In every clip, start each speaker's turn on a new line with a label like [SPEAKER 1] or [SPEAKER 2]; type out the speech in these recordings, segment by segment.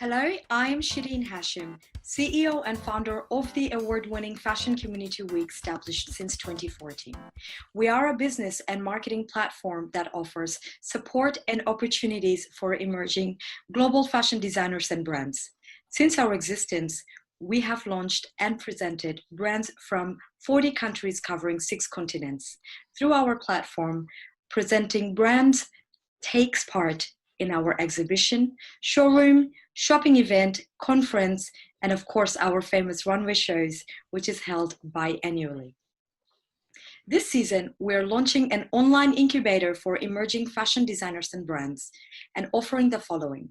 [SPEAKER 1] Hello, I'm Shireen Hashim, CEO and founder of the award-winning Fashion Community Week established since 2014. We are a business and marketing platform that offers support and opportunities for emerging global fashion designers and brands. Since our existence, we have launched and presented brands from 40 countries covering 6 continents. Through our platform, presenting brands takes part in our exhibition, showroom, shopping event, conference, and of course our famous runway shows, which is held biannually. This season, we're launching an online incubator for emerging fashion designers and brands and offering the following.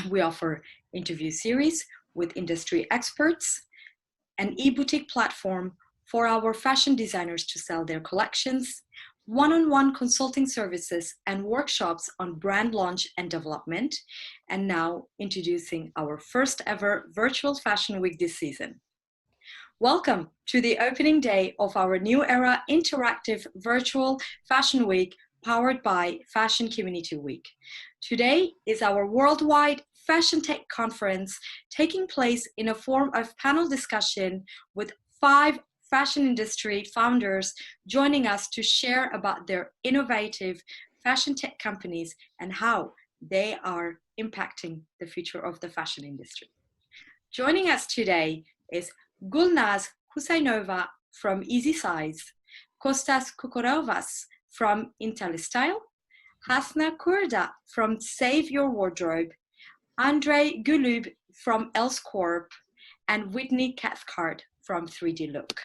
[SPEAKER 1] We offer interview series with industry experts, an e-boutique platform for our fashion designers to sell their collections, one-on-one consulting services and workshops on brand launch and development, and now introducing our first ever virtual fashion week this season. Welcome to the opening day of our new era interactive virtual fashion week powered by Fashion Community Week. Today is our worldwide fashion tech conference taking place in a form of panel discussion with 5 fashion industry founders joining us to share about their innovative fashion tech companies and how they are impacting the future of the fashion industry. Joining us today is Gulnaz Husainova from Easysize, Kostas Kukorovas from Intelistyle, Hasna Kurda from Save Your Wardrobe, Andrei Gulub from Corp, and Whitney Cathcart from 3D Look.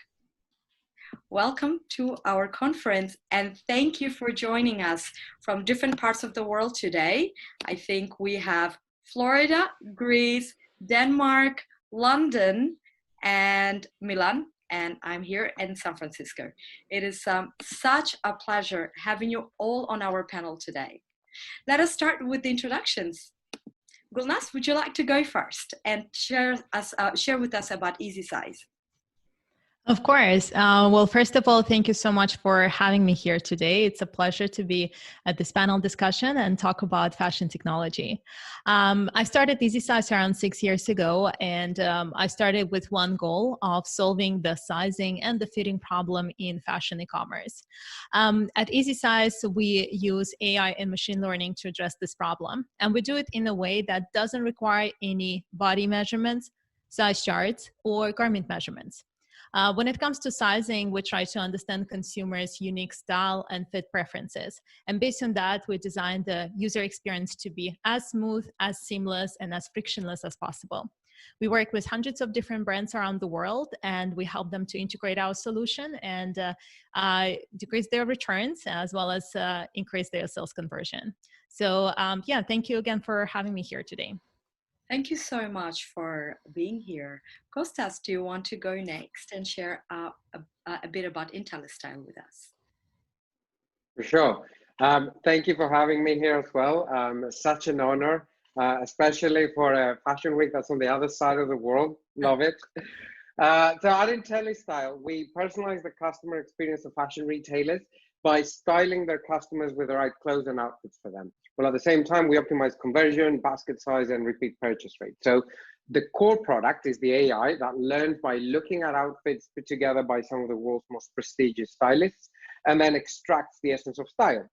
[SPEAKER 1] Welcome to our conference and thank you for joining us from different parts of the world today. I think we have Florida, Greece, Denmark, London, and Milan, and I'm here in San Francisco. It is such a pleasure having you all on our panel today. Let us start with the introductions. Gulnaz, would you like to go first and share with us about Easysize?
[SPEAKER 2] Of course. Well, first of all, thank you so much for having me here today. It's a pleasure to be at this panel discussion and talk about fashion technology. I started Easysize around 6 years ago, and I started with one goal of solving the sizing and the fitting problem in fashion e-commerce. At Easysize, we use AI and machine learning to address this problem, and we do it in a way that doesn't require any body measurements, size charts, or garment measurements. When it comes to sizing, we try to understand consumers' unique style and fit preferences. And based on that, we designed the user experience to be as smooth, as seamless, and as frictionless as possible. We work with hundreds of different brands around the world, and we help them to integrate our solution and decrease their returns, as well as increase their sales conversion. So yeah, thank you again for having me here today.
[SPEAKER 1] Thank you so much for being here. Kostas, do you want to go next and share a bit about Intelistyle with us?
[SPEAKER 3] For sure. Thank you for having me here as well. Such an honor, especially for a fashion week that's on the other side of the world. Love it. So at Intelistyle, we personalize the customer experience of fashion retailers by styling their customers with the right clothes and outfits for them. Well, at the same time, we optimize conversion, basket size, and repeat purchase rate. So the core product is the AI that learns by looking at outfits put together by some of the world's most prestigious stylists, and then extracts the essence of style.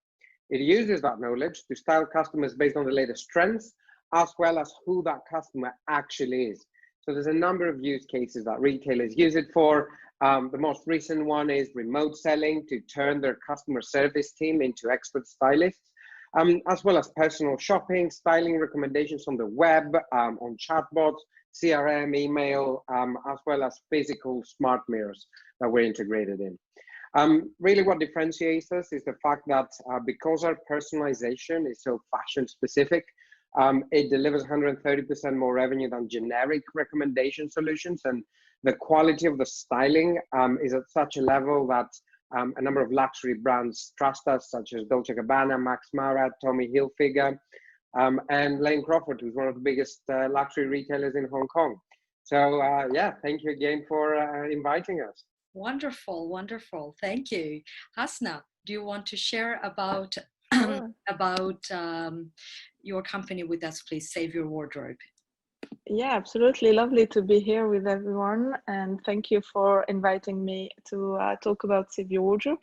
[SPEAKER 3] It uses that knowledge to style customers based on the latest trends, as well as who that customer actually is. So there's a number of use cases that retailers use it for. The most recent one is remote selling to turn their customer service team into expert stylists. As well as personal shopping, styling recommendations on the web, on chatbots, CRM, email, as well as physical smart mirrors that we're integrated in. Really what differentiates us is the fact that because our personalization is so fashion specific, it delivers 130% more revenue than generic recommendation solutions. And the quality of the styling is at such a level that a number of luxury brands trust us, such as Dolce & Gabbana, Max Mara, Tommy Hilfiger, and Lane Crawford, who's one of the biggest luxury retailers in Hong Kong. So yeah, thank you again for inviting us.
[SPEAKER 1] Wonderful, wonderful. Thank you. Hasna, do you want to share about your company with us, please? Save Your Wardrobe.
[SPEAKER 4] Yeah, absolutely. Lovely to be here with everyone. And thank you for inviting me to talk about Save Your Wardrobe.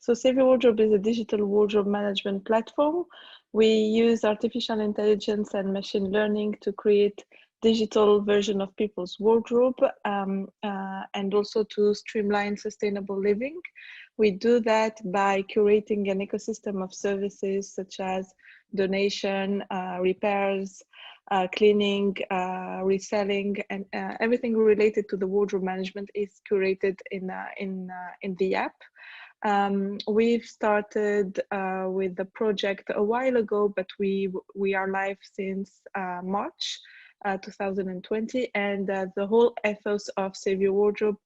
[SPEAKER 4] So Save Your Wardrobe is a digital wardrobe management platform. We use artificial intelligence and machine learning to create digital version of people's wardrobe and also to streamline sustainable living. We do that by curating an ecosystem of services such as donation, repairs, cleaning, reselling, and everything related to the wardrobe management is curated in the app. We've started with the project a while ago, but we are live since March 2020, and the whole ethos of Save Your Wardrobe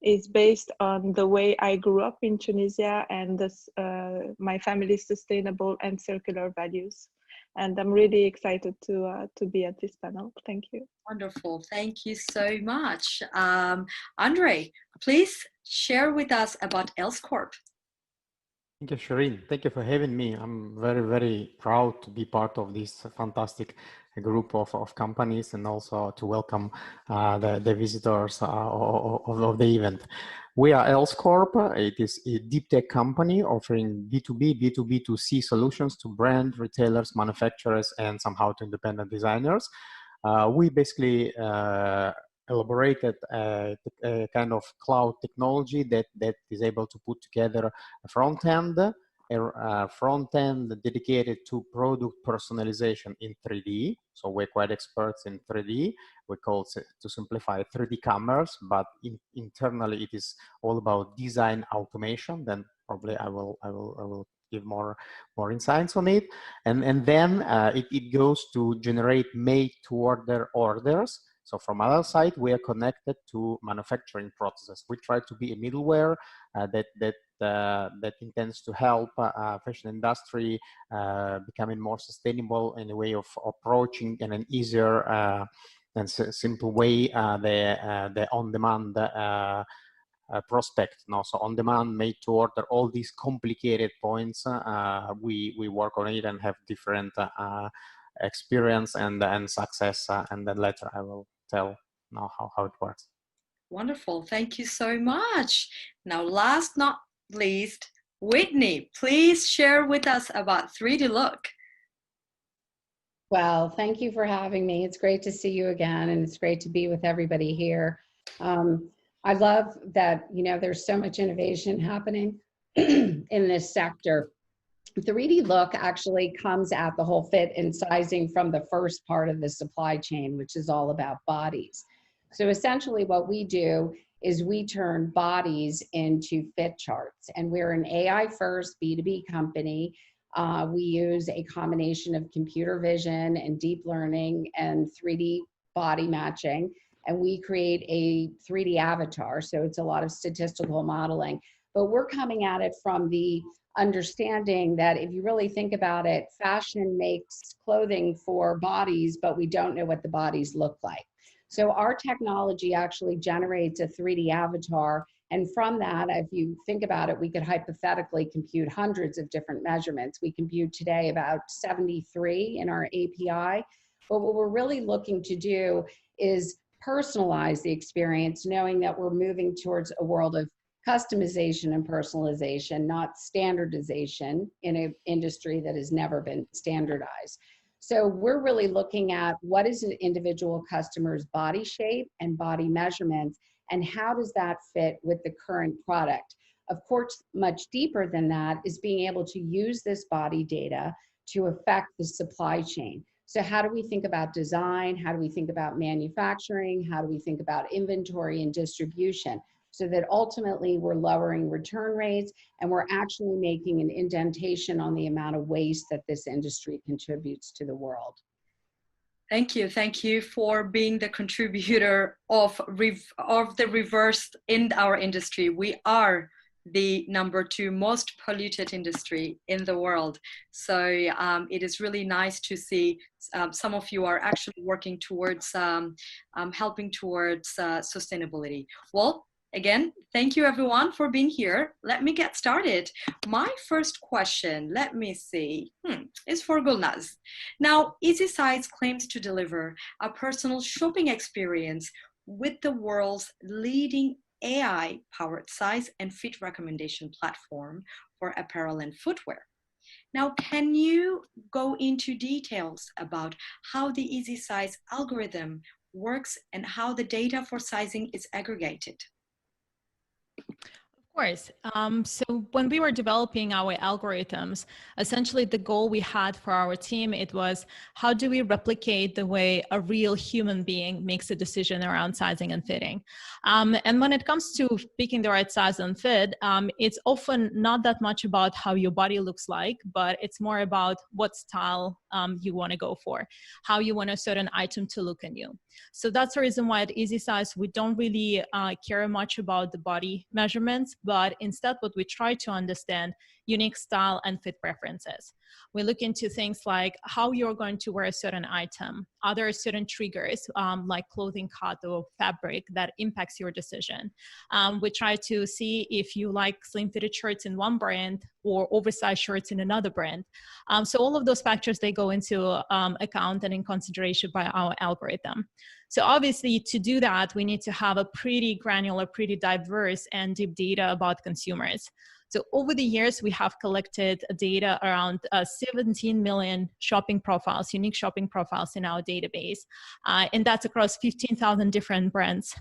[SPEAKER 4] is based on the way I grew up in Tunisia and this, my family's sustainable and circular values. And I'm really excited to be at this panel. Thank you.
[SPEAKER 1] Wonderful. Thank you so much. Andre, please share with us about Else Corp.
[SPEAKER 5] Thank you, Shireen. Thank you for having me. I'm very, very proud to be part of this fantastic group of companies and also to welcome the visitors of the event. We are Else Corp. It is a deep tech company offering B2B, B2B2C solutions to brand, retailers, manufacturers, and somehow to independent designers. We basically elaborated a kind of cloud technology that is able to put together a front end dedicated to product personalization in 3D. So we're quite experts in 3D. We call it, to simplify, 3D commerce, but internally it is all about design automation. Then probably I will give more insights on it. And then it goes to generate made to order orders. So from our side, we are connected to manufacturing processes. We try to be a middleware that intends to help fashion industry becoming more sustainable in a way of approaching in an easier and simple way the on-demand prospect. So on-demand, made to order, all these complicated points, we work on it and have different experience and success, and then later I will tell now how it works.
[SPEAKER 1] Wonderful. Thank you so much. Now, last not least, Whitney, please share with us about 3D Look.
[SPEAKER 6] Well, thank you for having me. It's great to see you again, and it's great to be with everybody here. I love that, you know, there's so much innovation happening in this sector. 3D Look actually comes at the whole fit and sizing from the first part of the supply chain, which is all about bodies. So essentially what we do is we turn bodies into fit charts, and we're an AI first B2B company. We use a combination of computer vision and deep learning and 3D body matching, and we create a 3D avatar. So it's a lot of statistical modeling, but we're coming at it from the understanding that if you really think about it, fashion makes clothing for bodies, but we don't know what the bodies look like. So our technology actually generates a 3D avatar. And from that, if you think about it, we could hypothetically compute hundreds of different measurements. We compute today about 73 in our API. But what we're really looking to do is personalize the experience, knowing that we're moving towards a world of customization and personalization, not standardization in an industry that has never been standardized. So we're really looking at what is an individual customer's body shape and body measurements, and how does that fit with the current product. Of course, much deeper than that is being able to use this body data to affect the supply chain. So how do we think about design? How do we think about manufacturing? How do we think about inventory and distribution? So that ultimately we're lowering return rates and we're actually making an indentation on the amount of waste that this industry contributes to the world.
[SPEAKER 1] Thank you. Thank you for being the contributor of the reverse in our industry. We are the #2 most polluted industry in the world. So it is really nice to see some of you are actually working towards helping towards sustainability. Well, Again, thank you everyone for being here. Let me get started. My first question, let me see, is for Gulnaz. Now, Easysize claims to deliver a personal shopping experience with the world's leading AI-powered size and fit recommendation platform for apparel and footwear. Now, can you go into details about how the Easysize algorithm works and how the data for sizing is aggregated?
[SPEAKER 2] Of course. So when we were developing our algorithms, essentially the goal we had for our team, it was how do we replicate the way a real human being makes a decision around sizing and fitting? And when it comes to picking the right size and fit, it's often not that much about how your body looks like, but it's more about what style you want to go for, how you want a certain item to look on you. So that's the reason why at Easysize, we don't really care much about the body measurements, but instead what we try to understand unique style and fit preferences. We look into things like how you're going to wear a certain item. Are there certain triggers like clothing cut or fabric that impacts your decision? We try to see if you like slim fitted shirts in one brand or oversized shirts in another brand. So all of those factors, they go into account and in consideration by our algorithm. So obviously to do that, we need to have a pretty granular, pretty diverse and deep data about consumers. So over the years, we have collected data around 17 million shopping profiles, unique shopping profiles in our database. And that's across 15,000 different brands.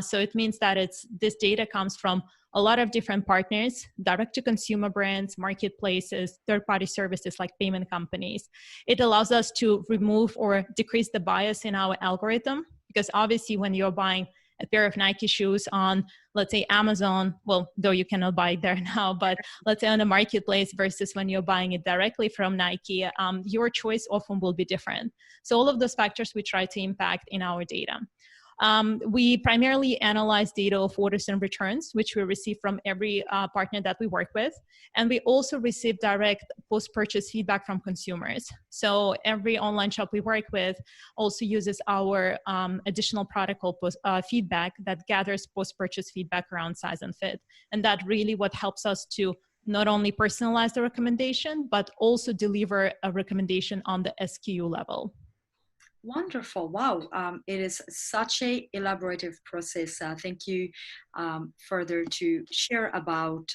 [SPEAKER 2] So it means that this data comes from a lot of different partners, direct-to-consumer brands, marketplaces, third-party services like payment companies. It allows us to remove or decrease the bias in our algorithm, because obviously when you're buying a pair of Nike shoes on, let's say, Amazon, well, though you cannot buy it there now, but let's say on a marketplace versus when you're buying it directly from Nike, your choice often will be different. So all of those factors we try to impact in our data. We primarily analyze data of orders and returns, which we receive from every partner that we work with. And we also receive direct post-purchase feedback from consumers. So every online shop we work with also uses our additional product called feedback that gathers post-purchase feedback around size and fit. And that really what helps us to not only personalize the recommendation, but also deliver a recommendation on the SKU level.
[SPEAKER 1] Wonderful. Wow. It is such a elaborative process. Thank you further to share about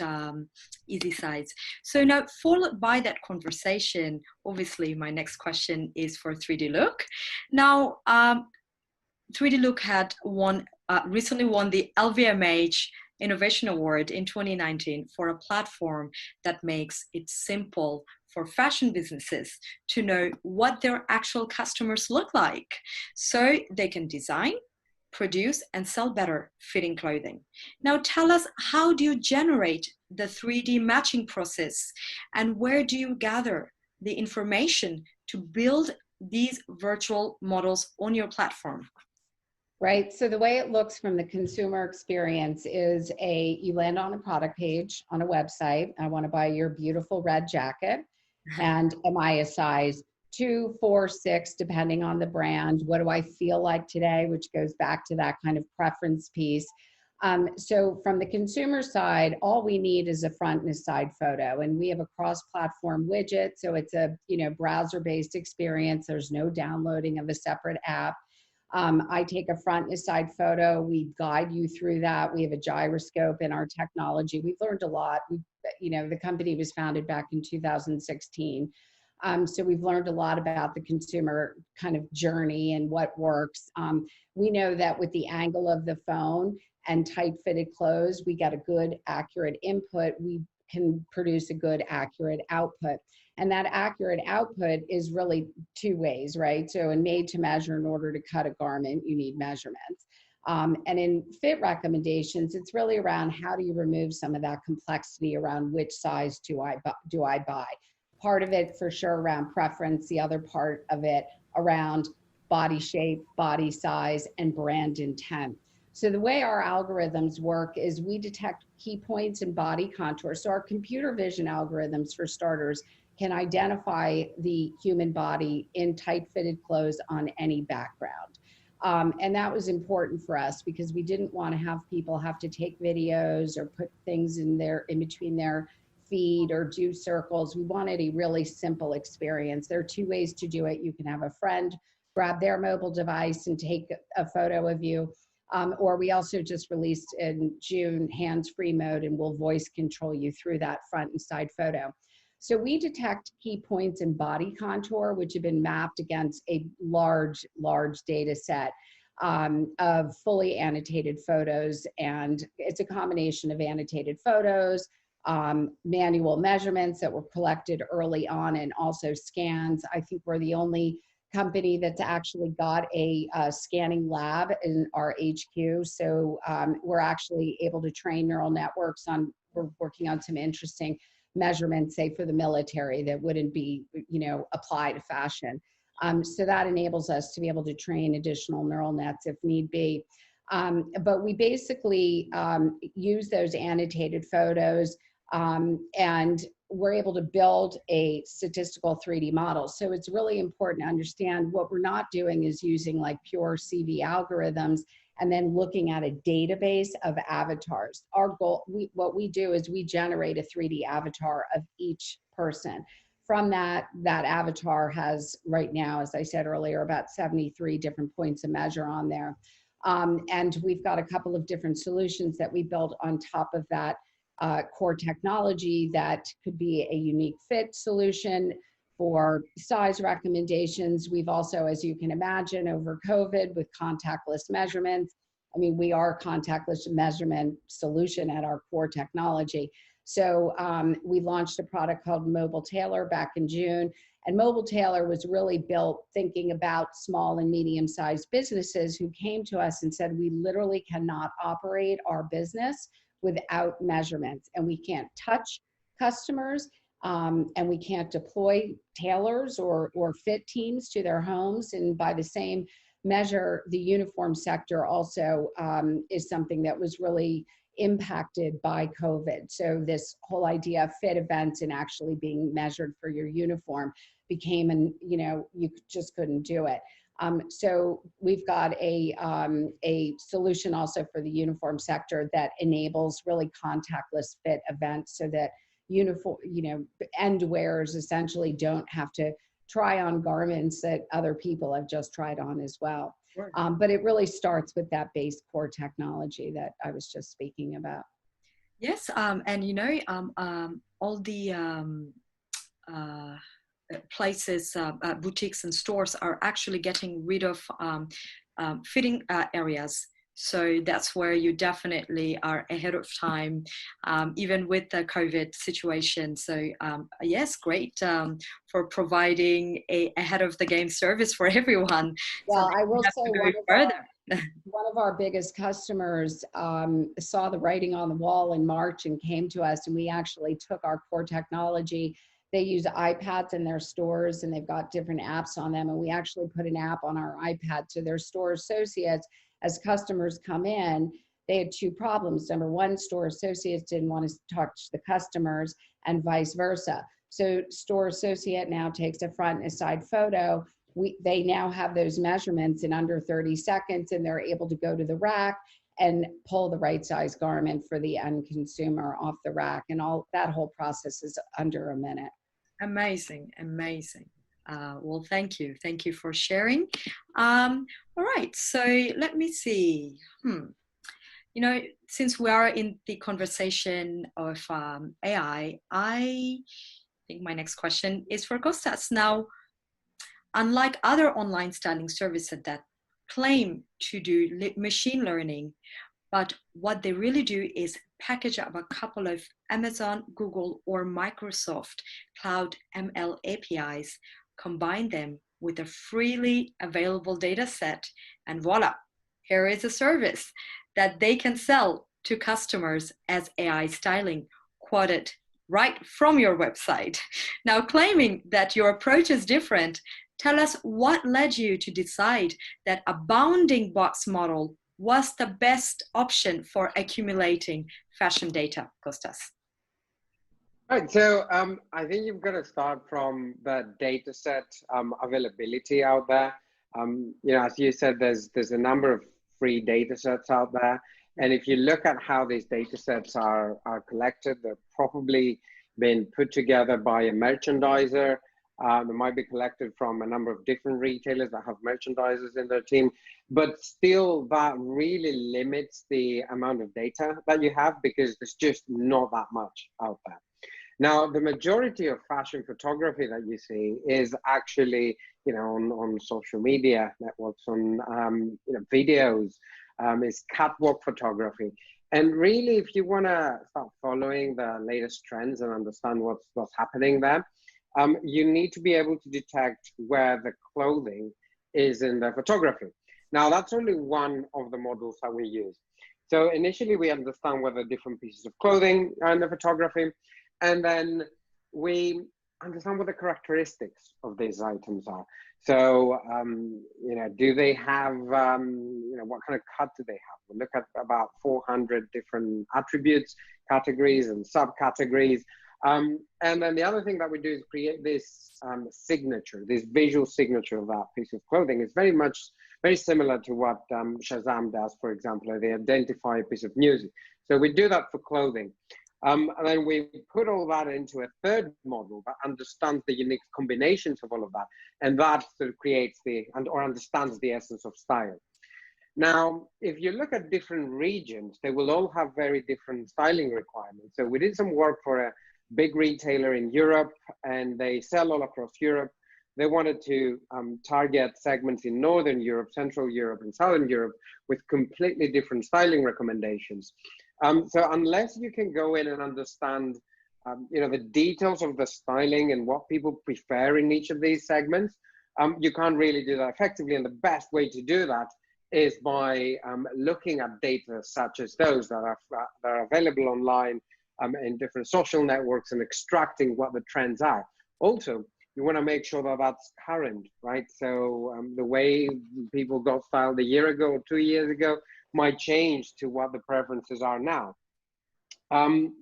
[SPEAKER 1] Easysize. So now followed by that conversation, obviously my next question is for 3D Look. Now, 3D Look had recently won the LVMH Innovation Award in 2019 for a platform that makes it simple for fashion businesses to know what their actual customers look like, so they can design, produce, and sell better fitting clothing. Now tell us, how do you generate the 3D matching process, and where do you gather the information to build these virtual models on your platform?
[SPEAKER 6] Right. So the way it looks from the consumer experience is you land on a product page on a website. I want to buy your beautiful red jacket. And am I a size 2, 4, 6, depending on the brand? What do I feel like today? Which goes back to that kind of preference piece. So from the consumer side, all we need is a front and a side photo. And we have a cross-platform widget. So it's a browser-based experience. There's no downloading of a separate app. I take a front and a side photo. We guide you through that. We have a gyroscope in our technology. We've learned a lot. The company was founded back in 2016. So we've learned a lot about the consumer kind of journey and what works. We know that with the angle of the phone and tight fitted clothes, we get a good, accurate input. We can produce a good, accurate output. And that accurate output is really two ways, right? So in made to measure, in order to cut a garment, you need measurements. And in fit recommendations, it's really around how do you remove some of that complexity around which size do I buy. Part of it for sure around preference, the other part of it around body shape, body size, and brand intent. So the way our algorithms work is we detect key points in body contour. So our computer vision algorithms, for starters, can identify the human body in tight fitted clothes on any background. And that was important for us because we didn't want to have people have to take videos or put things in between their feed or do circles. We wanted a really simple experience. There are two ways to do it. You can have a friend grab their mobile device and take a photo of you. Or we also just released in June hands-free mode, and we'll voice control you through that front and side photo. So we detect key points in body contour, which have been mapped against a large data set of fully annotated photos. And it's a combination of annotated photos, manual measurements that were collected early on, and also scans. I think we're the only company that's actually got a scanning lab in our HQ. So we're actually able to train neural networks on, we're working on some interesting measurements, say for the military, that wouldn't be, apply to fashion. So that enables us to be able to train additional neural nets if need be. But we basically use those annotated photos and we're able to build a statistical 3D model. So it's really important to understand what we're not doing is using like pure CV algorithms and then looking at a database of avatars. Our goal, what we do is we generate a 3D avatar of each person. From that avatar has right now, as I said earlier, about 73 different points of measure on there. And we've got a couple of different solutions that we built on top of that core technology that could be a unique fit solution for size recommendations. We've also, as you can imagine, over COVID with contactless measurements, I mean, we are a contactless measurement solution at our core technology. So we launched a product called Mobile Tailor back in June. And Mobile Tailor was really built thinking about small and medium-sized businesses who came to us and said, we literally cannot operate our business without measurements, and we can't touch customers, and we can't deploy tailors or fit teams to their homes. And by the same measure, the uniform sector also is something that was really impacted by COVID. So this whole idea of fit events and actually being measured for your uniform became, you just couldn't do it. So we've got a solution also for the uniform sector that enables really contactless fit events so that end wearers essentially don't have to try on garments that other people have just tried on as well. Sure. But it really starts with that base core technology that I was just speaking about.
[SPEAKER 1] Yes, and all the places, boutiques and stores are actually getting rid of fitting areas. So that's where you definitely are ahead of time, even with the COVID situation. So yes, great for providing a ahead of the game service for everyone.
[SPEAKER 6] Well,
[SPEAKER 1] so
[SPEAKER 6] I will say one of our biggest customers saw the writing on the wall in March and came to us, and we actually took our core technology. They use iPads in their stores and they've got different apps on them. And we actually put an app on our iPad so their store associates, as customers come in, they had two problems. Number one, store associates didn't want to talk to the customers and vice versa. So store associate now takes a front and a side photo. They now have those measurements in under 30 seconds and they're able to go to the rack and pull the right size garment for the end consumer off the rack. And all that whole process is under a minute.
[SPEAKER 1] Amazing, amazing. Well, thank you. Thank you for sharing. All right, so let me see. Since we are in the conversation of AI, I think my next question is for Kostas. Now, unlike other online styling services that claim to do machine learning, but what they really do is package up a couple of Amazon, Google, or Microsoft Cloud ML APIs, combine them with a freely available data set, and voila, here is a service that they can sell to customers as AI styling, quoted right from your website. Now, claiming that your approach is different, tell us what led you to decide that a bounding box model was the best option for accumulating fashion data, Kostas?
[SPEAKER 3] Right, so I think you've got to start from the data set availability out there. as you said, there's a number of free data sets out there. And if you look at how these data sets are collected, they're probably been put together by a merchandiser. It might be collected from a number of different retailers that have merchandisers in their team, but still that really limits the amount of data that you have because there's just not that much out there. Now, the majority of fashion photography that you see is actually, on social media networks, on videos, is catwalk photography. And really, if you want to start following the latest trends and understand what's happening there, you need to be able to detect where the clothing is in the photography. Now, that's only one of the models that we use. So initially, we understand where the different pieces of clothing are in the photography, and then we understand what the characteristics of these items are. So, do they have, what kind of cut do they have? We look at about 400 different attributes, categories, and subcategories. And then the other thing that we do is create this signature, this visual signature of that piece of clothing. It's very similar to what Shazam does, for example. They identify a piece of music. So we do that for clothing. And then we put all that into a third model that understands the unique combinations of all of that. And that sort of creates or understands the essence of style. Now, if you look at different regions, they will all have very different styling requirements. So we did some work for a big retailer in Europe, and they sell all across Europe. They wanted to target segments in Northern Europe, Central Europe, and Southern Europe with completely different styling recommendations. So unless you can go in and understand, the details of the styling and what people prefer in each of these segments, you can't really do that effectively. And the best way to do that is by looking at data such as those that are available online in different social networks and extracting what the trends are. Also, you want to make sure that that's current, right? So the way people got styled a year ago or 2 years ago might change to what the preferences are now.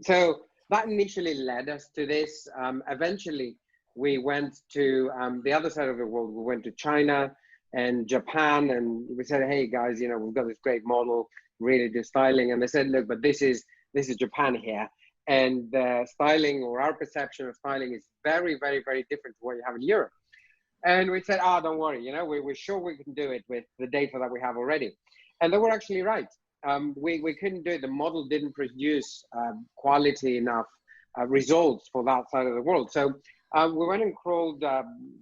[SPEAKER 3] So that initially led us to this. Eventually, we went to the other side of the world. We went to China and Japan, and we said, hey guys, we've got this great model, really do styling. And they said, look, but this is Japan here. And the styling, or our perception of styling, is very, very, very different to what you have in Europe. And we said, don't worry, we're sure we can do it with the data that we have already. And they were actually right. We couldn't do it. The model didn't produce quality enough results for that side of the world. So we went and crawled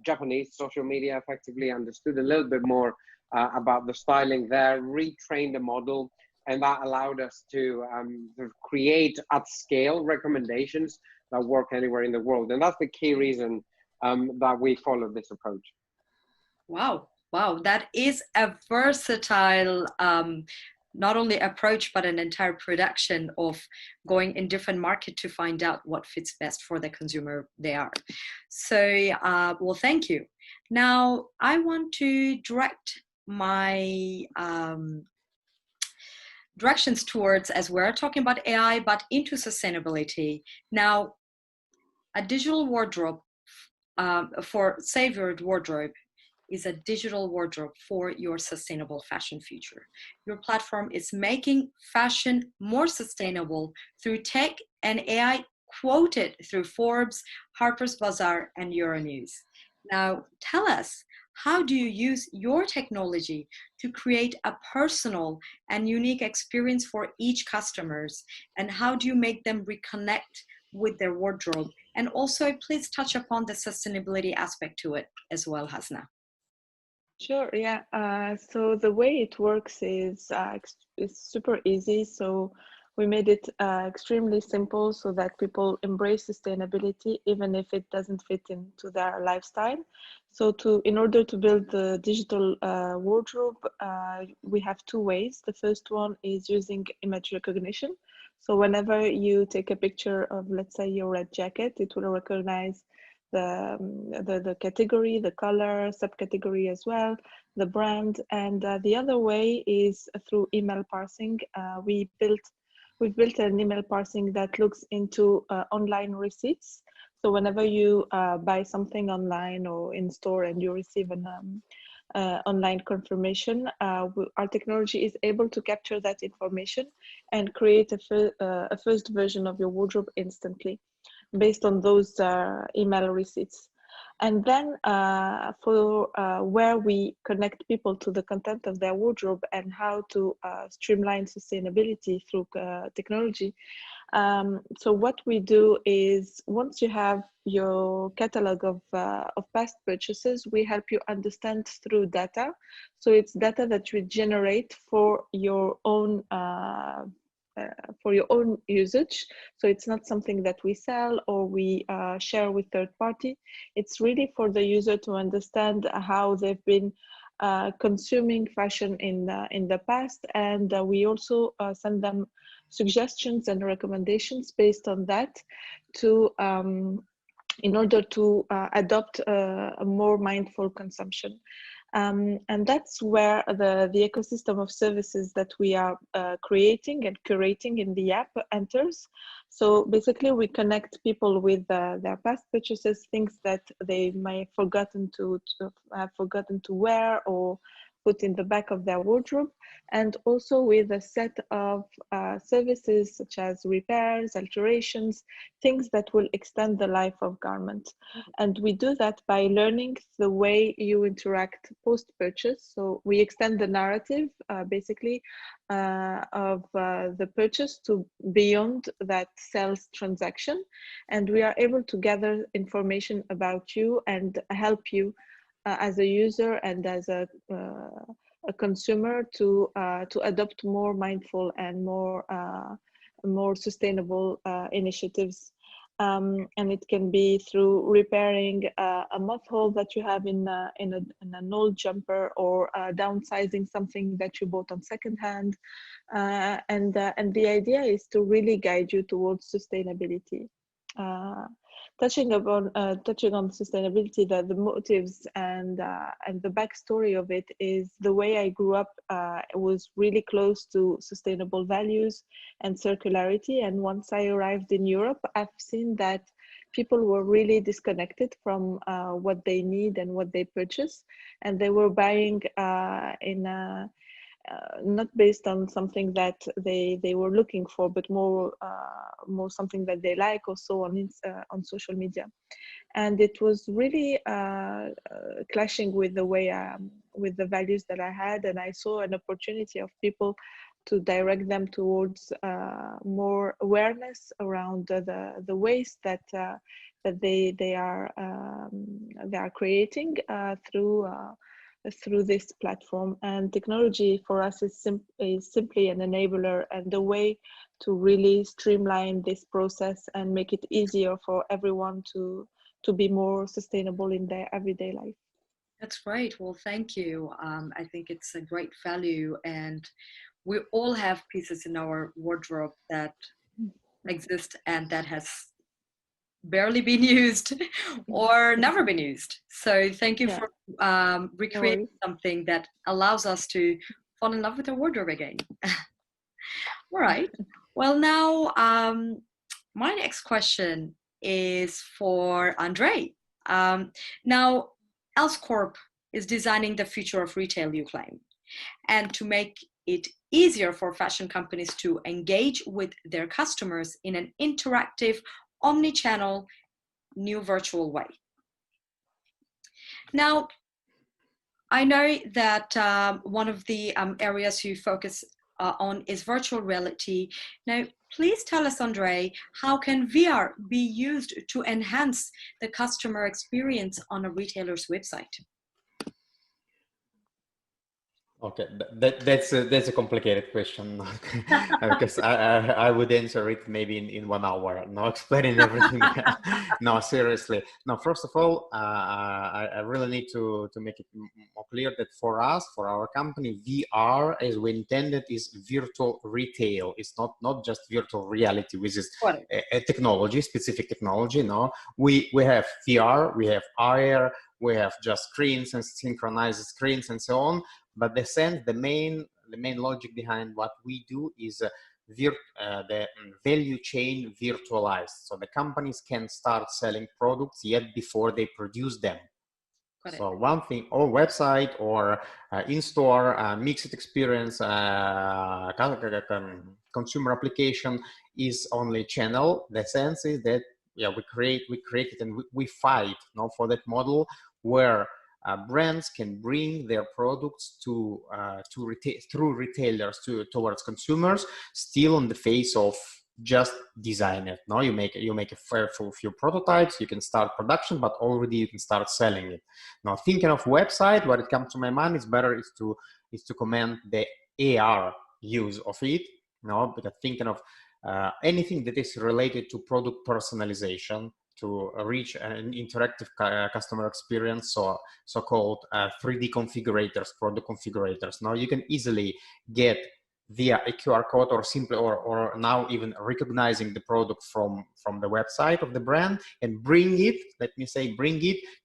[SPEAKER 3] Japanese social media, effectively understood a little bit more about the styling there, retrained the model, and that allowed us to sort of create at scale recommendations that work anywhere in the world. And that's the key reason that we follow this approach.
[SPEAKER 1] Wow, that is a versatile, not only approach, but an entire production of going in different market to find out what fits best for the consumer they are. So, well, thank you. Now, I want to direct my directions towards, as we're talking about AI, but into sustainability. Now, a digital wardrobe for Save Your Wardrobe is a digital wardrobe for your sustainable fashion future. Your platform is making fashion more sustainable through tech and AI, quoted through Forbes, Harper's Bazaar, and Euronews. Now, tell us, how do you use your technology to create a personal and unique experience for each customers? And how do you make them reconnect with their wardrobe? And also, please touch upon the sustainability aspect to it as well, Hasna.
[SPEAKER 4] Sure, yeah. So the way it works is it's super easy. So we made it extremely simple so that people embrace sustainability, even if it doesn't fit into their lifestyle. So in order to build the digital wardrobe, we have two ways. The first one is using image recognition. So whenever you take a picture of, let's say, your red jacket, it will recognize the category, the color, subcategory as well, the brand. And the other way is through email parsing. We've built an email parsing that looks into online receipts. So whenever you buy something online or in store and you receive online confirmation, our technology is able to capture that information and create a first version of your wardrobe instantly based on those email receipts. And then for where we connect people to the content of their wardrobe and how to streamline sustainability through technology. So what we do is, once you have your catalog of past purchases, we help you understand through data. So it's data that we generate for your own usage. So it's not something that we sell or we share with third party. It's really for the user to understand how they've been consuming fashion in the past, and we also send them suggestions and recommendations based on that to in order to adopt a more mindful consumption. And that's where the ecosystem of services that we are creating and curating in the app enters. So basically, we connect people with their past purchases, things that they may have forgotten to wear or put in the back of their wardrobe, and also with a set of services such as repairs, alterations, things that will extend the life of garments. And we do that by learning the way you interact post-purchase. So we extend the narrative, basically, of the purchase to beyond that sales transaction. And we are able to gather information about you and help you as a user and as a consumer to adopt more mindful and more sustainable initiatives. And it can be through repairing a moth hole that you have in an old jumper, or downsizing something that you bought on secondhand. And the idea is to really guide you towards sustainability. Touching on sustainability, the motives and the backstory of it is the way I grew up was really close to sustainable values and circularity. And once I arrived in Europe, I've seen that people were really disconnected from what they need and what they purchase, and they were buying not based on something that they were looking for, but more something that they like or saw on social media. And it was really clashing with the way with the values that I had, and I saw an opportunity of people to direct them towards more awareness around the waste that they are creating through this platform. And technology for us is simply an enabler and a way to really streamline this process and make it easier for everyone to be more sustainable in their everyday life.
[SPEAKER 1] That's great. Well, thank you. I think it's a great value, and we all have pieces in our wardrobe that exist and that has barely been used or never been used. So thank you for recreating something that allows us to fall in love with our wardrobe again. All right. Well, now my next question is for Andre. Now, Else Corp is designing the future of retail, you claim, and to make it easier for fashion companies to engage with their customers in an interactive, omni-channel, new virtual way. Now, I know that one of the areas you focus on is virtual reality. Now, please tell us, Andre, how can VR be used to enhance the customer experience on a retailer's website?
[SPEAKER 5] Okay, that's a complicated question because I would answer it maybe in 1 hour, not explaining everything. No, seriously. No, first of all, I really need to make it more clear that for us, for our company, VR, as we intended, is virtual retail. It's not just virtual reality, which is a technology, specific technology. No, we have VR, we have AR, we have just screens and synchronized screens and so on. But the main logic behind what we do is the value chain virtualized. So the companies can start selling products yet before they produce them. So one thing, or website or in-store mixed experience consumer application is only channel. The sense is that we create it, and we fight for that model where brands can bring their products to through retailers towards consumers, still on the face of just design it. Now you make a few prototypes, you can start production, but already you can start selling it. Now thinking of website, what it comes to my mind is better is to comment the AR use of it. Because thinking of anything that is related to product personalization to reach an interactive customer experience, so-called 3D configurators, product configurators. Now you can easily get via a QR code or simply or now even recognizing the product from the website of the brand and bring it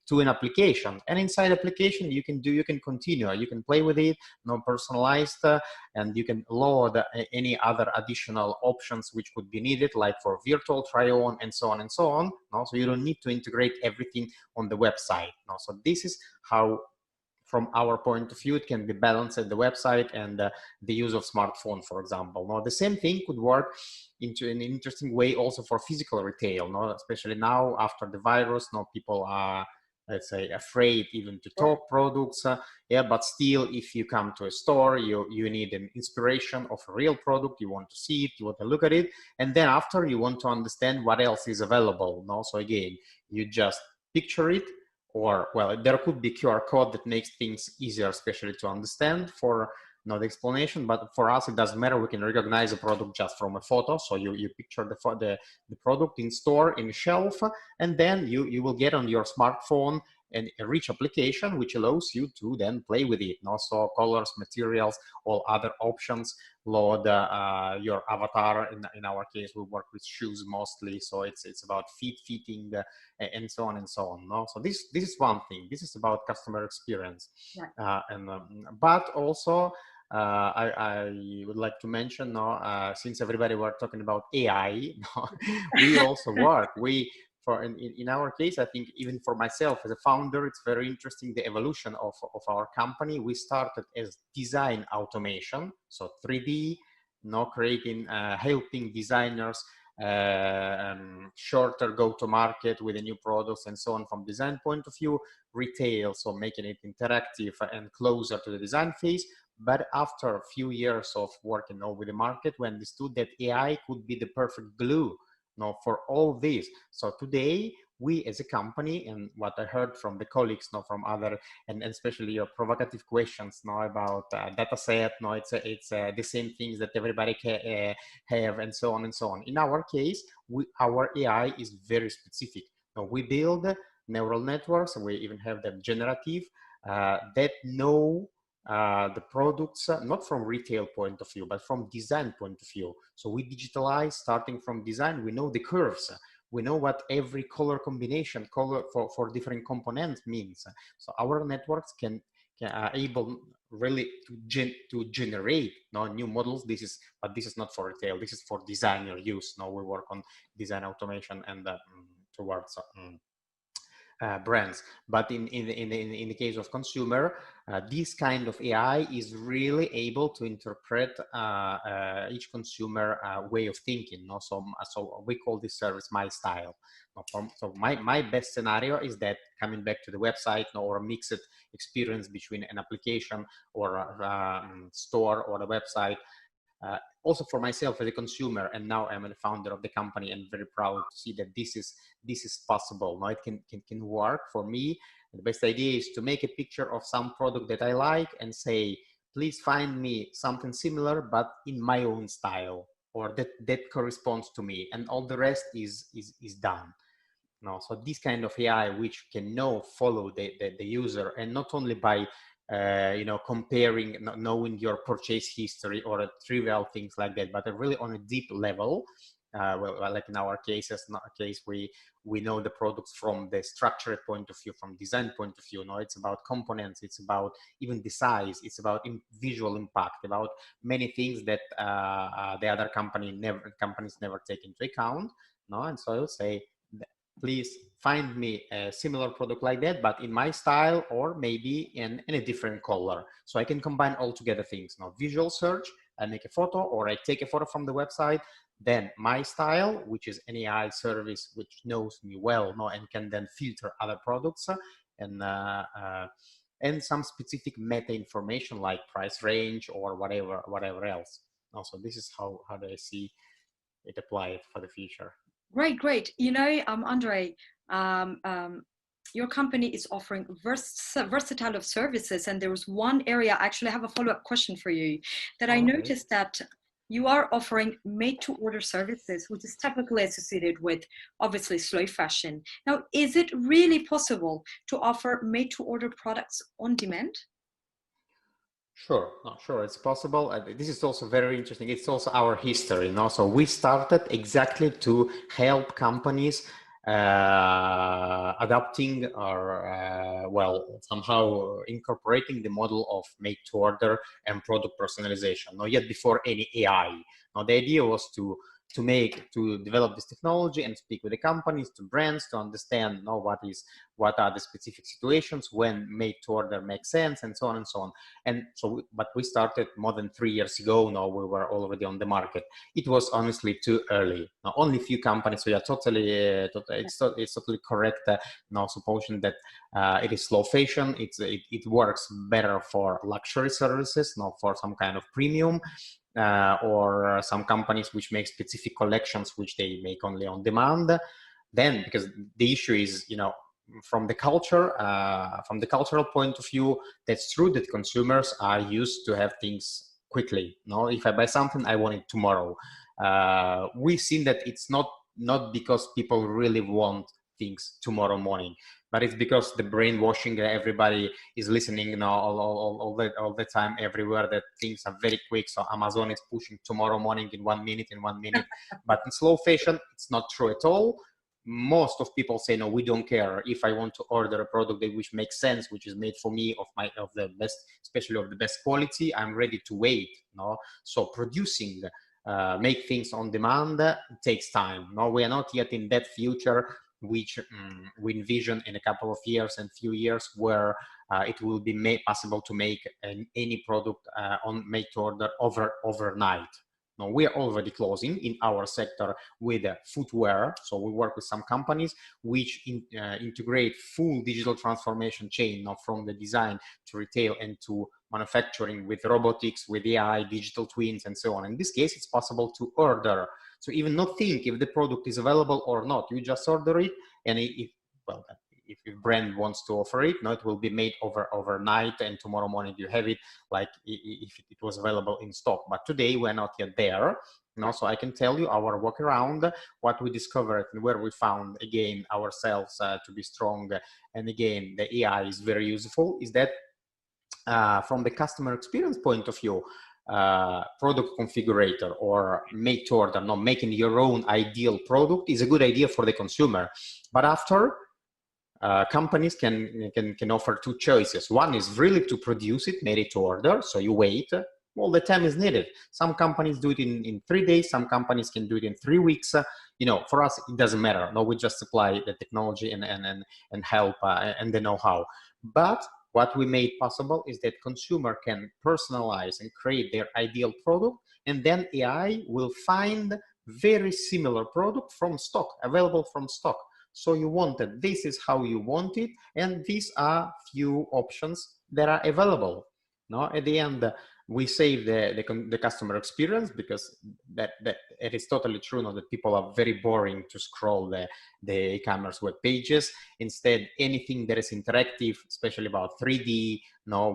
[SPEAKER 5] to an application. And inside application you can continue, you can play with it, personalized, and you can load any other additional options which could be needed, like for virtual try-on and so on and so on. So you don't need to integrate everything on the website. So this is how, from our point of view, it can be balanced at the website and the use of smartphone, for example. Now, the same thing could work into an interesting way also for physical retail, especially now after the virus. People are, let's say, afraid even to talk products. But still, if you come to a store, you need an inspiration of a real product. You want to see it, you want to look at it, and then after you want to understand what else is available. So again, you just picture it. Or, well, there could be QR code that makes things easier, especially to understand for the explanation. But for us, it doesn't matter. We can recognize a product just from a photo. So you picture the product in store, in shelf, and then you will get on your smartphone a rich application which allows you to then play with it. So colors, materials, all other options. Load your avatar. In our case, we work with shoes mostly, so it's about fitting and so on and so on. So this is one thing. This is about customer experience, but also I would like to mention since everybody were talking about AI, we also work. In our case, I think even for myself as a founder, it's very interesting the evolution of our company. We started as design automation, so 3D, creating, helping designers shorter go-to-market with the new products and so on from design point of view. Retail, so making it interactive and closer to the design phase. But after a few years of working with the market, we understood that AI could be the perfect glue for all this. So today, we as a company, and what I heard from the colleagues, from other, and especially your provocative questions about data set, it's the same things that everybody can have, and so on and so on. In our case, our AI is very specific. We build neural networks, and we even have them generative, that know the products, not from retail point of view, but from design point of view. So we digitalize, starting from design, we know the curves. We know what every color combination, for different components means. So our networks can able really to generate new models. But this is not for retail. This is for designer use. We work on design automation and towards brands. But in the case of consumer, this kind of AI is really able to interpret each consumer way of thinking. So we call this service my style. So my best scenario is that, coming back to the website, or a mixed experience between an application or a store or a website. Also for myself as a consumer, and now I'm a founder of the company, and very proud to see that this is possible. It can work for me. The best idea is to make a picture of some product that I like and say, please find me something similar, but in my own style, or that corresponds to me, and all the rest is done. So this kind of AI, which can follow the user, and not only by comparing, knowing your purchase history or trivial things like that, but really on a deep level. Like in our case, we know the products from the structured point of view, from design point of view. It's about components, it's about even the size, it's about visual impact, about many things that the other companies never take into account. And so I would say please find me a similar product like that, but in my style, or maybe in a different color. So I can combine all together things. Now, visual search, I make a photo, or I take a photo from the website. Then my style, which is an AI service which knows me well, no, and can then filter other products, and some specific meta information like price range or whatever else. Also, this is how do I see it applied for the future.
[SPEAKER 1] Great. You know, Andre, your company is offering versatile of services, and there was one area, actually I have a follow-up question for you, that I noticed that you are offering made-to-order services, which is typically associated with, obviously, slow fashion. Now, is it really possible to offer made-to-order products on demand?
[SPEAKER 5] Sure, it's possible. This is also very interesting. It's also our history, no? So we started exactly to help companies adapting or somehow incorporating the model of make to order and product personalization. Not yet before any AI. Now the idea was to develop this technology and speak with the companies, to brands, to understand what are the specific situations when made to order makes sense, and so on and so on. And so, but we started more than 3 years ago. Now we were already on the market. It was honestly too early. Now only a few companies. So yeah, it's totally correct. Now supposing that it is slow fashion, it works better for luxury services, not for some kind of premium. Or some companies which make specific collections which they make only on demand. Then, because the issue is, from the cultural point of view, that's true that consumers are used to have things quickly. No, if I buy something, I want it tomorrow. We've seen that it's not because people really want things tomorrow morning, but it's because the brainwashing, everybody is listening now all the time everywhere, that things are very quick. So Amazon is pushing tomorrow morning in 1 minute, but in slow fashion, it's not true at all. Most of people say, no, we don't care. If I want to order a product which makes sense, which is made for me, of the best, especially of the best quality, I'm ready to wait. No, so producing make things on demand takes time. No, we are not yet in that future which we envision in a couple of years and few years, where it will be possible to make any product on made to order overnight. Now, we are already closing in our sector with footwear. So we work with some companies which integrate full digital transformation chain, now from the design to retail and to manufacturing, with robotics, with AI, digital twins, and so on. In this case, it's possible to order. So even not think if the product is available or not. You just order it, and if a brand wants to offer it, no, it will be made overnight, and tomorrow morning you have it, like if it was available in stock. But today we're not yet there. No, so I can tell you our walk around, what we discovered and where we found again ourselves to be strong, and again the AI is very useful, is that from the customer experience point of view, product configurator or make to order, not making your own ideal product, is a good idea for the consumer. But after, companies can offer two choices. One is really to produce it, made it to order, so you wait. All the time is needed. Some companies do it in 3 days. Some companies can do it in 3 weeks. For us, it doesn't matter. No, we just supply the technology and help and the know-how. But what we made possible is that consumer can personalize and create their ideal product, and then AI will find very similar product from stock, available from stock. So you wanted, this is how you want it, and these are few options that are available. No, at the end, we save the customer experience, because that it is totally true now that people are very boring to scroll the e-commerce web pages. Instead, anything that is interactive, especially about 3D,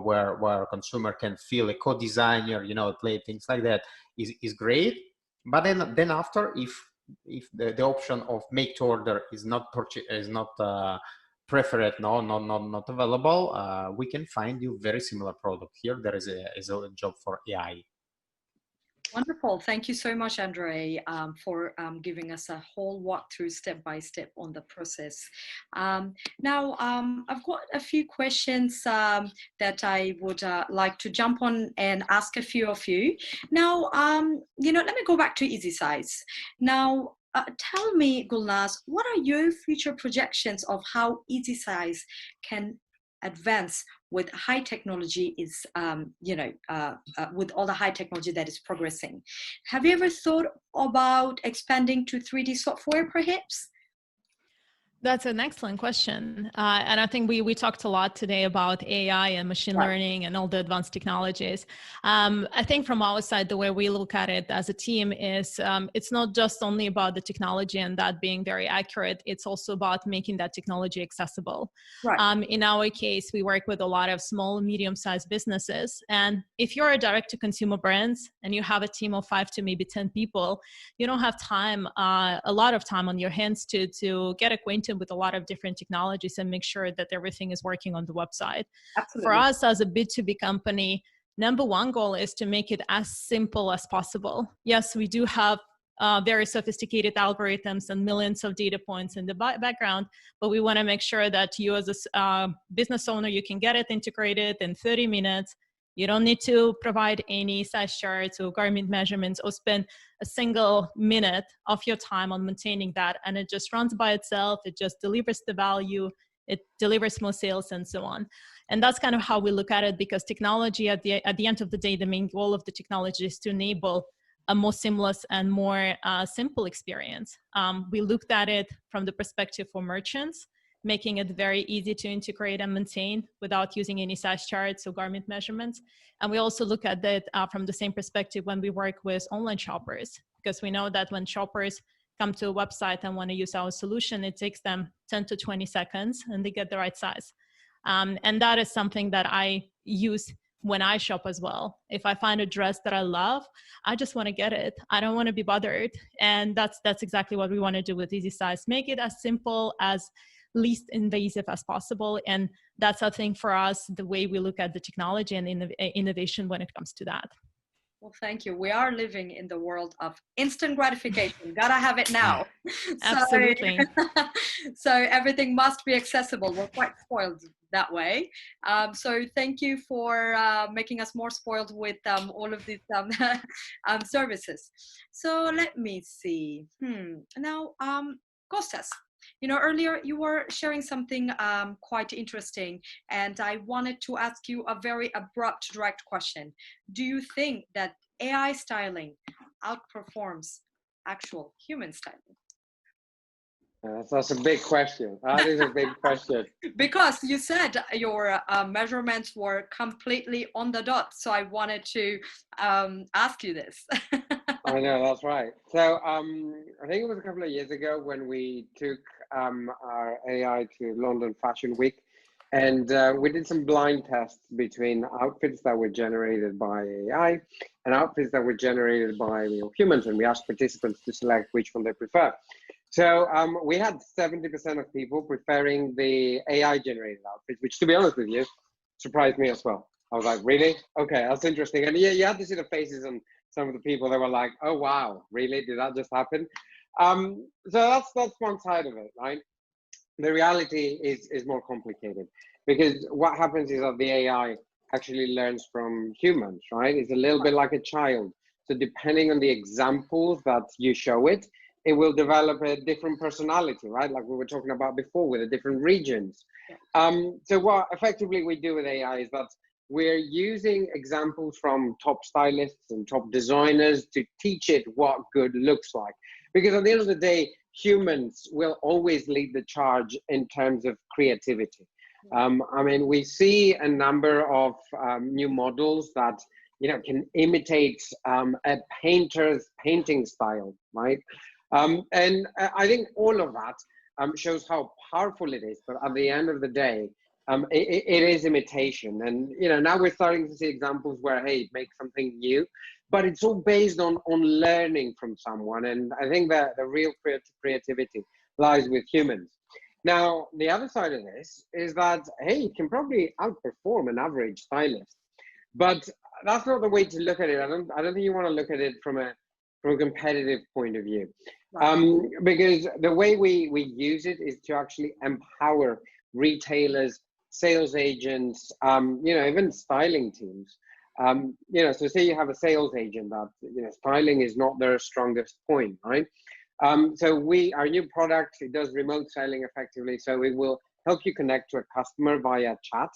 [SPEAKER 5] where consumer can feel a co-designer, play things like that, is great. But then after, if the option of make to order is not preferred, not available, we can find you very similar product. Here there is a job for AI.
[SPEAKER 1] Wonderful. Thank you so much, Andre, for giving us a whole walkthrough step by step on the process. Now, I've got a few questions that I would like to jump on and ask a few of you. Now, let me go back to Easysize. Now, tell me, Gulnaz, what are your future projections of how Easysize can advance with high technology with all the high technology that is progressing? Have you ever thought about expanding to 3D software perhaps?
[SPEAKER 2] That's an excellent question. And I think we talked a lot today about AI and machine learning and all the advanced technologies. I think from our side, the way we look at it as a team is it's not just only about the technology and that being very accurate. It's also about making that technology accessible.
[SPEAKER 1] Right.
[SPEAKER 2] In our case, we work with a lot of small, medium-sized businesses. And if you're a direct-to-consumer brand and you have a team of 5 to maybe 10 people, you don't have time, a lot of time on your hands to get acquainted with a lot of different technologies and make sure that everything is working on the website.
[SPEAKER 1] Absolutely.
[SPEAKER 2] For us as a B2B company, number one goal is to make it as simple as possible. Yes, we do have very sophisticated algorithms and millions of data points in the background, but we want to make sure that you as a business owner, you can get it integrated in 30 minutes. You don't need to provide any size charts or garment measurements or spend a single minute of your time on maintaining that. And it just runs by itself. It just delivers the value. It delivers more sales and so on. And that's kind of how we look at it, because technology at the end of the day, the main goal of the technology is to enable a more seamless and more simple experience. We looked at it from the perspective for merchants, making it very easy to integrate and maintain without using any size charts or garment measurements. And we also look at that from the same perspective when we work with online shoppers, because we know that when shoppers come to a website and want to use our solution, it takes them 10 to 20 seconds and they get the right size. And that is something that I use when I shop as well. If I find a dress that I love, I just want to get it. I don't want to be bothered. And that's exactly what we want to do with Easysize. Make it as simple, as least invasive as possible. And that's, I think, for us, the way we look at the technology and innovation when it comes to that.
[SPEAKER 1] Well, thank you. We are living in the world of instant gratification. Gotta have it now.
[SPEAKER 2] Absolutely.
[SPEAKER 1] So everything must be accessible. We're quite spoiled that way. So thank you for making us more spoiled with all of these services. So let me see. Now, Kostas, you know, earlier you were sharing something quite interesting, and I wanted to ask you a very abrupt, direct question. Do you think that AI styling outperforms actual human styling?
[SPEAKER 3] That's a big question. That is a big question.
[SPEAKER 1] Because you said your measurements were completely on the dot, so I wanted to ask you this.
[SPEAKER 3] I know, that's right. So I think it was a couple of years ago when we took our AI to London Fashion Week, and we did some blind tests between outfits that were generated by AI and outfits that were generated by real humans, and we asked participants to select which one they prefer. So we had 70% of people preferring the AI generated outfits, which, to be honest with you, surprised me as well. I was like, really? Okay, that's interesting. And yeah, you had to see the faces on some of the people that were like, oh, wow, really? Did that just happen? So that's one side of it, right? The reality is more complicated, because what happens is that the AI actually learns from humans, right? It's a little bit like a child. So depending on the examples that you show it, it will develop a different personality, right? Like we were talking about before with the different regions. So what effectively we do with AI is that we're using examples from top stylists and top designers to teach it what good looks like. Because at the end of the day, humans will always lead the charge in terms of creativity. I mean, we see a number of new models that, you know, can imitate a painter's painting style, right? And I think all of that shows how powerful it is. But at the end of the day, it is imitation. And, you know, now we're starting to see examples where, hey, it makes something new, but it's all based on learning from someone. And I think that the real creativity lies with humans. Now, the other side of this is that, hey, it can probably outperform an average stylist, but that's not the way to look at it. I don't think you want to look at it from a competitive point of view, because the way we use it is to actually empower retailers, sales agents, you know, even styling teams. You know, so say you have a sales agent that, you know, styling is not their strongest point, right? So our new product, it does remote styling effectively. So it will help you connect to a customer via chat,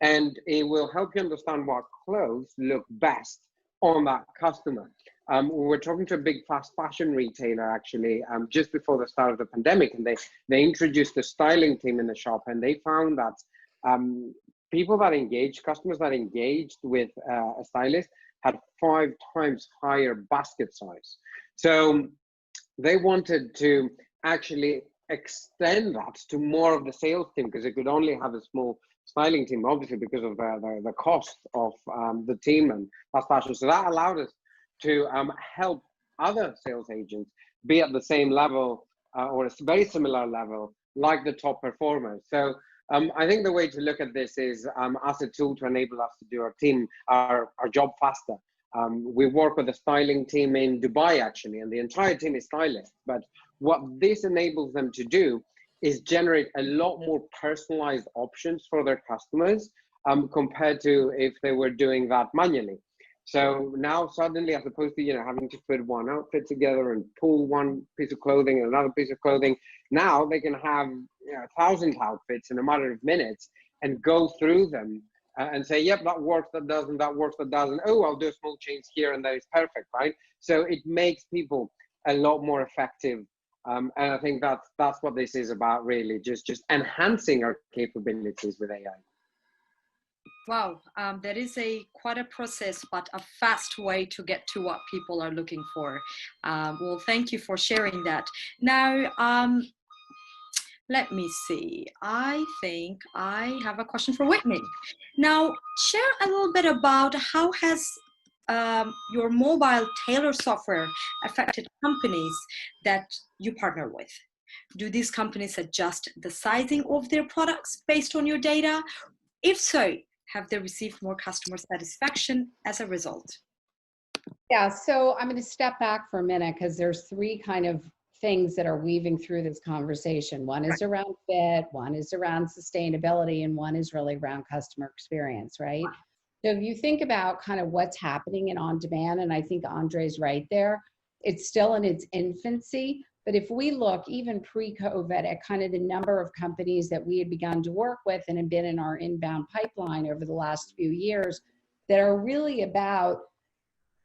[SPEAKER 3] and it will help you understand what clothes look best on that customer. We were talking to a big fast fashion retailer actually just before the start of the pandemic, and they introduced a styling team in the shop, and they found that customers that engaged with a stylist had 5 times higher basket size. So they wanted to actually extend that to more of the sales team, because they could only have a small styling team, obviously because of the cost of the team and fast fashion. So that allowed us to help other sales agents be at the same level or a very similar level like the top performers. So I think the way to look at this is as a tool to enable us to do our job faster. We work with a styling team in Dubai actually, and the entire team is stylists. But what this enables them to do is generate a lot more personalized options for their customers compared to if they were doing that manually. So now suddenly, as opposed to having to put one outfit together and pull one piece of clothing and another piece of clothing, now they can have 1,000 outfits in a matter of minutes and go through them and say, yep, that works, that doesn't, that works, that doesn't. Oh, I'll do a small change here and that is perfect, right? So it makes people a lot more effective. And I think that's what this is about, really, just enhancing our capabilities with AI.
[SPEAKER 1] Wow, that is quite a process, but a fast way to get to what people are looking for. Well, thank you for sharing that. Now, let me see. I think I have a question for Whitney. Now, share a little bit about how has your mobile tailor software affected companies that you partner with? Do these companies adjust the sizing of their products based on your data? If so, have they received more customer satisfaction as a result?
[SPEAKER 6] Yeah, so I'm going to step back for a minute because there's 3 kind of things that are weaving through this conversation. One is around fit, one is around sustainability, and one is really around customer experience, right? So if you think about kind of what's happening in on-demand, and I think Andre's right there, it's still in its infancy. But if we look even pre-COVID at kind of the number of companies that we had begun to work with and have been in our inbound pipeline over the last few years that are really about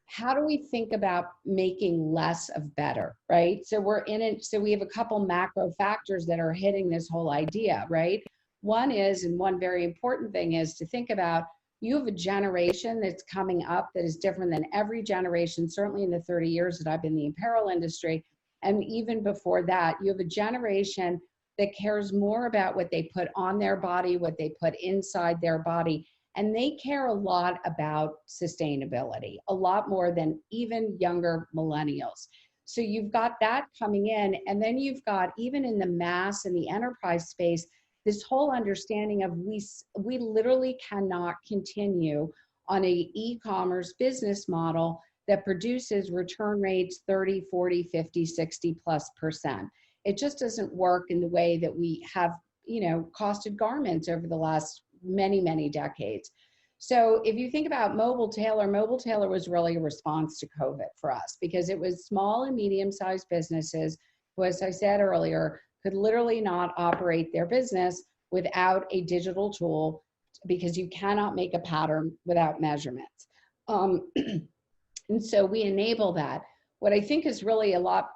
[SPEAKER 6] how do we think about making less of better, right? So we're in it. So we have a couple macro factors that are hitting this whole idea, right? One is, and one very important thing is to think about, you have a generation that's coming up that is different than every generation, certainly in the 30 years that I've been in the apparel industry. And even before that, you have a generation that cares more about what they put on their body, what they put inside their body. And they care a lot about sustainability, a lot more than even younger millennials. So you've got that coming in. And then you've got, even in the mass and the enterprise space, this whole understanding of we literally cannot continue on a e-commerce business model that produces return rates 30, 40, 50, 60+%. It just doesn't work in the way that we have, costed garments over the last many, many decades. So if you think about Mobile Tailor was really a response to COVID for us, because it was small and medium-sized businesses who, as I said earlier, could literally not operate their business without a digital tool, because you cannot make a pattern without measurements. And so we enable that. What I think is really a lot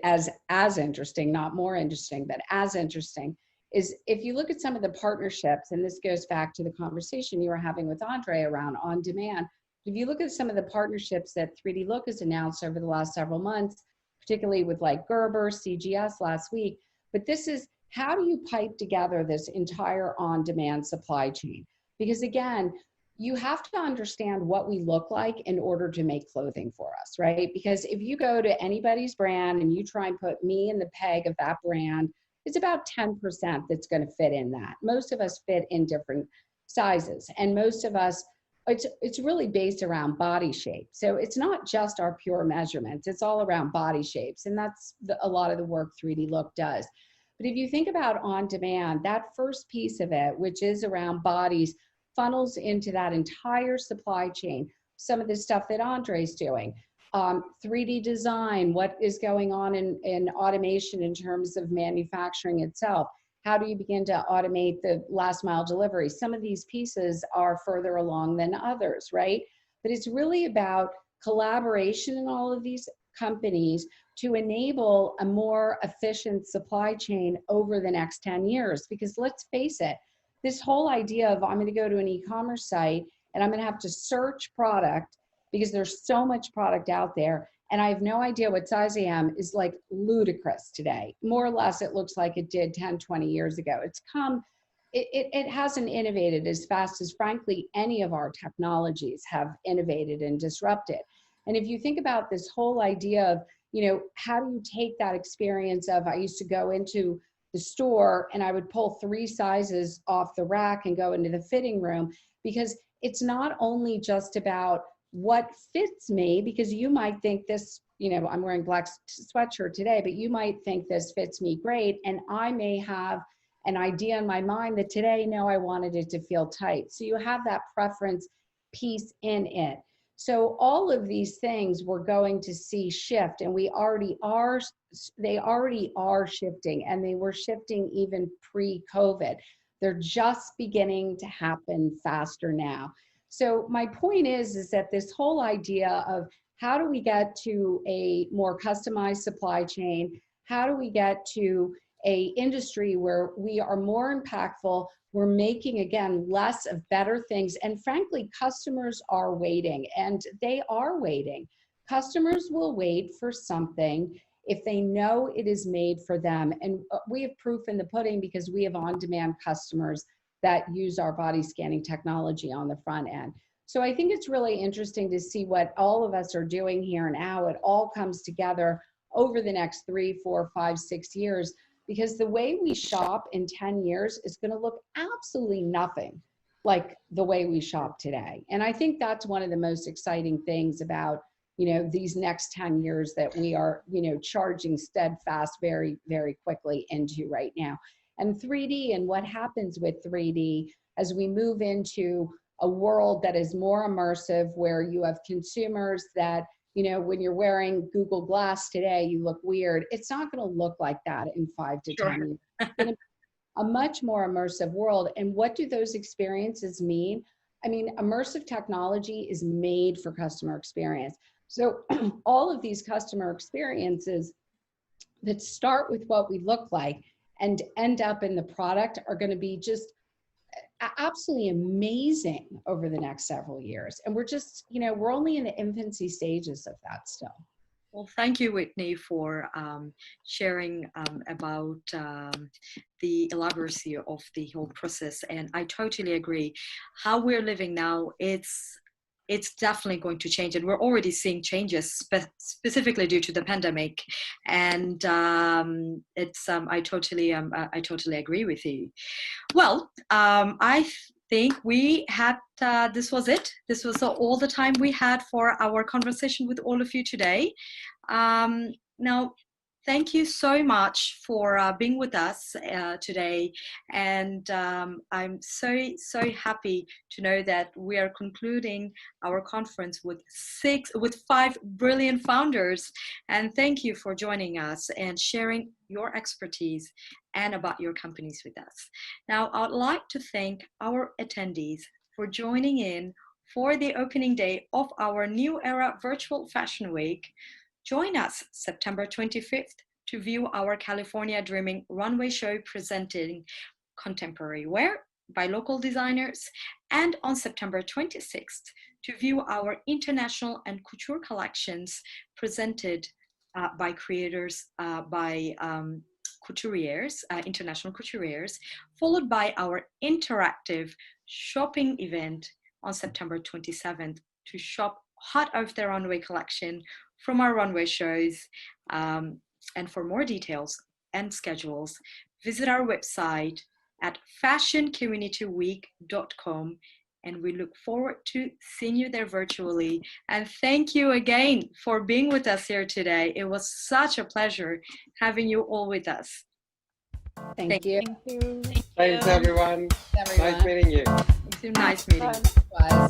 [SPEAKER 6] as interesting, not more interesting, but as interesting, is if you look at some of the partnerships, and this goes back to the conversation you were having with Andre around on-demand. If you look at some of the partnerships that 3D Look has announced over the last several months, particularly with like Gerber, CGS last week, but this is, how do you pipe together this entire on-demand supply chain? Because again, you have to understand what we look like in order to make clothing for us, right? Because if you go to anybody's brand and you try and put me in the peg of that brand, it's about 10% that's going to fit in that. Most of us fit in different sizes, and most of us, it's really based around body shape. So it's not just our pure measurements, it's all around body shapes, and that's a lot of the work 3D Look does. But if you think about on demand, that first piece of it, which is around bodies, funnels into that entire supply chain. Some of the stuff that Andre's doing, 3D design, what is going on in automation in terms of manufacturing itself. How do you begin to automate the last mile delivery? Some of these pieces are further along than others, right? But it's really about collaboration in all of these companies to enable a more efficient supply chain over the next 10 years. Because let's face it, this whole idea of I'm going to go to an e-commerce site and I'm going to have to search product because there's so much product out there and I have no idea what size I am is like ludicrous today. More or less, it looks like it did 10, 20 years ago. It hasn't innovated as fast as, frankly, any of our technologies have innovated and disrupted. And if you think about this whole idea of, how do you take that experience of, I used to go into the store and I would pull 3 sizes off the rack and go into the fitting room, because it's not only just about what fits me, because you might think this, I'm wearing black sweatshirt today, but you might think this fits me great. And I may have an idea in my mind that today, no, I wanted it to feel tight. So you have that preference piece in it. So all of these things we're going to see shift, and they already are shifting, and they were shifting even pre-COVID. They're just beginning to happen faster now. So my point is that this whole idea of how do we get to a more customized supply chain? How do we get to a industry where we are more impactful? We're making, again, less of better things. And frankly, customers are waiting, and they are waiting. Customers will wait for something if they know it is made for them. And we have proof in the pudding because we have on-demand customers that use our body scanning technology on the front end. So I think it's really interesting to see what all of us are doing here and how it all comes together over the next 3, 4, 5, 6 years, because the way we shop in 10 years is going to look absolutely nothing like the way we shop today. And I think that's one of the most exciting things about, these next 10 years that we are, charging steadfast very, very quickly into right now. And 3D and what happens with 3D as we move into a world that is more immersive, where you have consumers that, when you're wearing Google Glass today, you look weird. It's not going to look like that in 5 to 10 years. It's going to be a much more immersive world. And what do those experiences mean? I mean, immersive technology is made for customer experience. So all of these customer experiences that start with what we look like and end up in the product are going to be just absolutely amazing over the next several years. And we're just, we're only in the infancy stages of that still.
[SPEAKER 1] Well, thank you, Whitney, for sharing about the elaboracy of the whole process. And I totally agree. How we're living now, it's definitely going to change, and we're already seeing changes specifically due to the pandemic. And I totally agree with you. Well, I think we had this was it. This was all the time we had for our conversation with all of you today. Now, thank you so much for being with us today. And I'm so happy to know that we are concluding our conference with 5 brilliant founders. And thank you for joining us and sharing your expertise and about your companies with us. Now, I'd like to thank our attendees for joining in for the opening day of our New Era Virtual Fashion Week. Join us September 25th to view our California Dreaming runway show presenting contemporary wear by local designers, and on September 26th to view our international and couture collections presented by creators, by couturiers, international couturiers, followed by our interactive shopping event on September 27th to shop hot off the runway collection from our runway shows. And for more details and schedules, visit our website at fashioncommunityweek.com, and we look forward to seeing you there virtually. And thank you again for being with us here today. It was such a pleasure having you all with us.
[SPEAKER 6] Thank you.
[SPEAKER 3] Thanks, everyone. Nice meeting you.
[SPEAKER 1] Nice meeting you.
[SPEAKER 6] Bye.